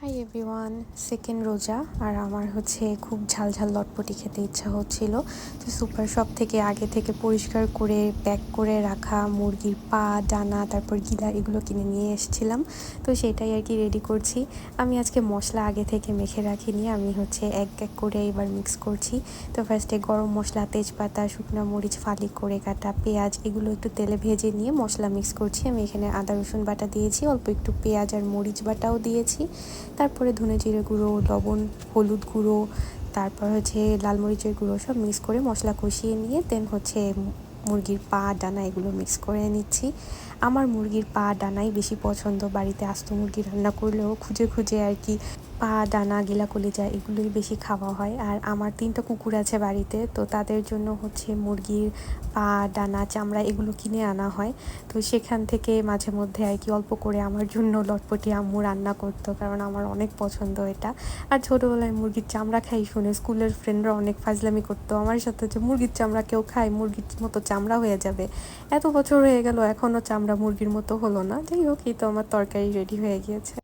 Hi everyone, second রোজা আর আমার খুব ঝাল ঝাল লটপটি খেতে ইচ্ছা হচ্ছিল। তো সুপার শপ থেকে আগে থেকে পরিষ্কার করে প্যাক করে রাখা মুরগির পা, ডানা, তারপর গিলা এগুলো কিনে নিয়ে এসেছিলাম। তো সেটাই আর কি রেডি করছি। আমি আজকে মশলা আগে থেকে মেখে রাখিনি, আমি এক এক করে এবার মিক্স করছি। তো ফার্স্টে গরম মশলা, তেজপাতা, শুকনো মরিচ, ফালি করে কাটা পেঁয়াজ এগুলো একটু তেলে ভেজে নিয়ে মশলা মিক্স করছি। আমি এখানে আদা রসুন বাটা দিয়েছি, অল্প একটু পেঁয়াজ আর মরিচ বাটাও দিয়েছি। তারপরে ধনে জিরে গুঁড়ো, লবণ, হলুদ গুঁড়ো, তারপর লাল মরিচের গুঁড়ো সব মিক্স করে মশলা কষিয়ে নিয়ে দেন মুরগির পা, ডানা এগুলো মিক্স করে নিচ্ছি। আমার মুরগির পা, ডানাই বেশি পছন্দ। বাড়িতে আস্ত মুরগি রান্না করলেও খুঁজে খুঁজে আর কি পা, ডানা, গিলা, কলিজা এগুলোই বেশি খাওয়া হয়। আর আমার 3টা কুকুর আছে বাড়িতে, তো তাদের জন্য মুরগির পা, ডানা, চামড়া এগুলো কিনে আনা হয়। তো সেখান থেকে মাঝে মধ্যে আর কি অল্প করে আমার জন্য লটপটি আম্মু রান্না করতো, কারণ আমার অনেক পছন্দ এটা। আর ছোটোবেলায় মুরগির চামড়া খাই শুনে স্কুলের ফ্রেন্ডরা অনেক ফাজলামি করতো আমার সাথে, যে মুরগির চামড়া কেউ খায়, মুরগির মতো চামড়া হয়ে যাবে। এত বছর হয়ে গেল এখনও চামড়া মুরগির মতো হলো না। যাই হোক, এই তো আমার তরকারি রেডি হয়ে গিয়েছে।